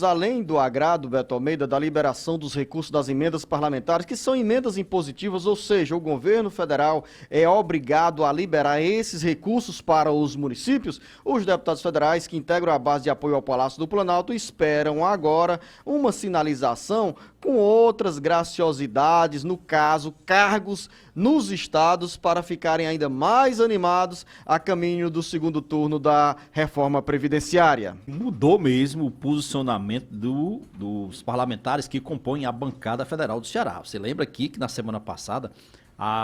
Além do agrado, Beto Almeida, da liberação dos recursos das emendas parlamentares, que são emendas impositivas, ou seja, o governo federal é obrigado a liberar esses recursos para os municípios, os deputados federais que integram a base de apoio ao Palácio do Planalto esperam agora uma sinalização com outras graciosidades, no caso, cargos nos estados, para ficarem ainda mais animados a caminho do segundo turno da reforma previdenciária. Mudou mesmo o posicionamento dos parlamentares que compõem a bancada federal do Ceará. Você lembra aqui que na semana passada,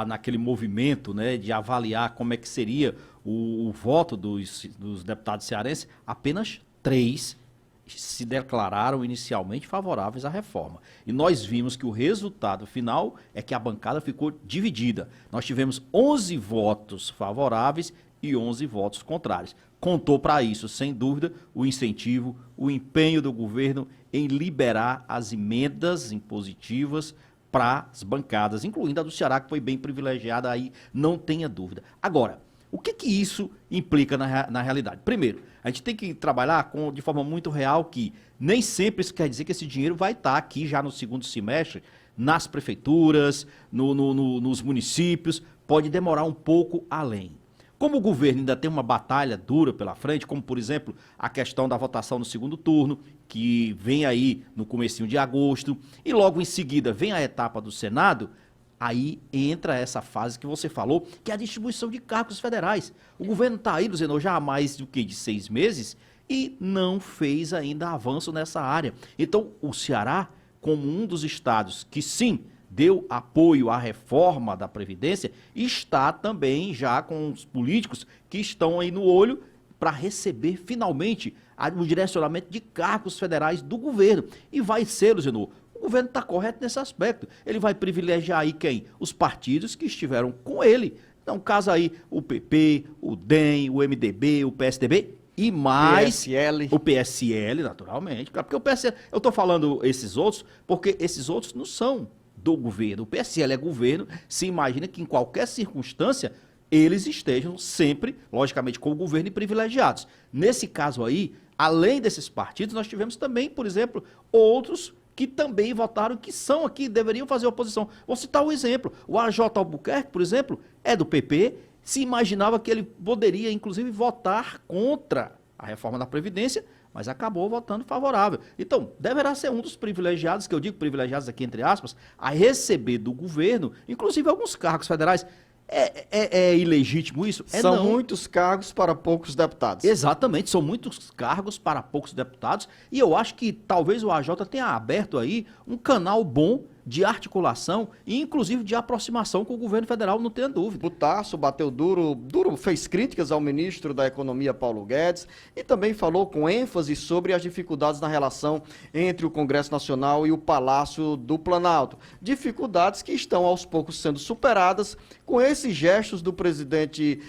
naquele movimento, né, de avaliar como é que seria o voto dos deputados cearenses, apenas 3 se declararam inicialmente favoráveis à reforma. E nós vimos que o resultado final é que a bancada ficou dividida. Nós tivemos 11 votos favoráveis e 11 votos contrários. Contou para isso, sem dúvida, o incentivo, o empenho do governo em liberar as emendas impositivas para as bancadas, incluindo a do Ceará, que foi bem privilegiada, aí não tenha dúvida. Agora, o que isso implica na realidade? Primeiro, a gente tem que trabalhar de forma muito real que nem sempre isso quer dizer que esse dinheiro vai estar aqui já no segundo semestre, nas prefeituras, nos municípios, pode demorar um pouco além. Como o governo ainda tem uma batalha dura pela frente, como por exemplo a questão da votação no segundo turno, que vem aí no comecinho de agosto, e logo em seguida vem a etapa do Senado, aí entra essa fase que você falou, que é a distribuição de cargos federais. O governo está aí, Luziano, já há mais de 6 meses e não fez ainda avanço nessa área. Então, o Ceará, como um dos estados que sim deu apoio à reforma da Previdência, está também já com os políticos que estão aí no olho para receber finalmente o direcionamento de cargos federais do governo. E vai ser, Luziano, o governo está correto nesse aspecto. Ele vai privilegiar aí quem? Os partidos que estiveram com ele. Então, caso aí o PP, o DEM, o MDB, o PSDB e mais o PSL, naturalmente. Porque o PSL, eu estou falando esses outros, porque esses outros não são do governo. O PSL é governo, se imagina que em qualquer circunstância eles estejam sempre, logicamente, com o governo e privilegiados. Nesse caso aí, além desses partidos, nós tivemos também, por exemplo, outros que também votaram, que são aqui, deveriam fazer oposição. Vou citar um exemplo. O AJ Albuquerque, por exemplo, é do PP, se imaginava que ele poderia, inclusive, votar contra a reforma da Previdência, mas acabou votando favorável. Então, deverá ser um dos privilegiados, que eu digo privilegiados aqui entre aspas, a receber do governo, inclusive alguns cargos federais. É ilegítimo isso? São muitos cargos para poucos deputados. Exatamente, são muitos cargos para poucos deputados e eu acho que talvez o AJ tenha aberto aí um canal bom de articulação e inclusive de aproximação com o governo federal, não tenha dúvida. O Tarso bateu duro, fez críticas ao ministro da Economia, Paulo Guedes, e também falou com ênfase sobre as dificuldades na relação entre o Congresso Nacional e o Palácio do Planalto. Dificuldades que estão aos poucos sendo superadas com esses gestos do presidente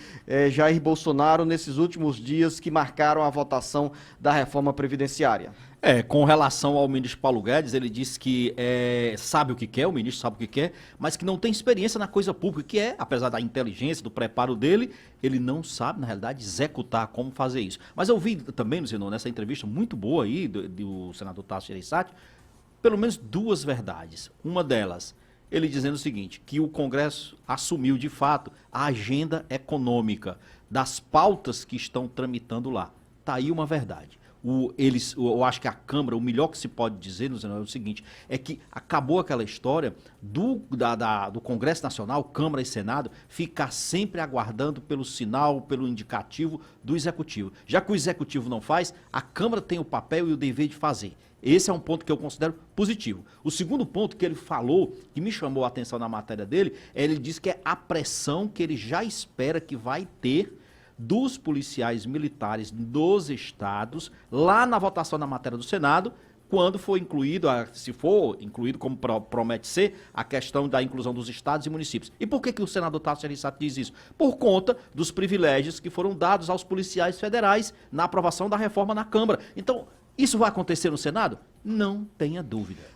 Jair Bolsonaro nesses últimos dias que marcaram a votação da reforma previdenciária. Com relação ao ministro Paulo Guedes, ele disse que sabe o que quer, o ministro sabe o que quer, mas que não tem experiência na coisa pública, que apesar da inteligência, do preparo dele, ele não sabe, na realidade, executar como fazer isso. Mas eu vi também, Luciano, nessa entrevista muito boa aí do senador Tasso Gereissati, pelo menos 2 verdades. Uma delas, ele dizendo o seguinte, que o Congresso assumiu, de fato, a agenda econômica das pautas que estão tramitando lá. Está aí uma verdade. Eu acho que a Câmara, o melhor que se pode dizer, é o seguinte, é que acabou aquela história do Congresso Nacional, Câmara e Senado, ficar sempre aguardando pelo sinal, pelo indicativo do Executivo. Já que o Executivo não faz, a Câmara tem o papel e o dever de fazer. Esse é um ponto que eu considero positivo. O segundo ponto que ele falou, que me chamou a atenção na matéria dele, ele disse que é a pressão que ele já espera que vai ter dos policiais militares dos estados, lá na votação da matéria do Senado, quando for incluído, se for incluído, como promete ser, a questão da inclusão dos estados e municípios. E por que o senador Tasso Gereissati diz isso? Por conta dos privilégios que foram dados aos policiais federais na aprovação da reforma na Câmara. Então, isso vai acontecer no Senado? Não tenha dúvida.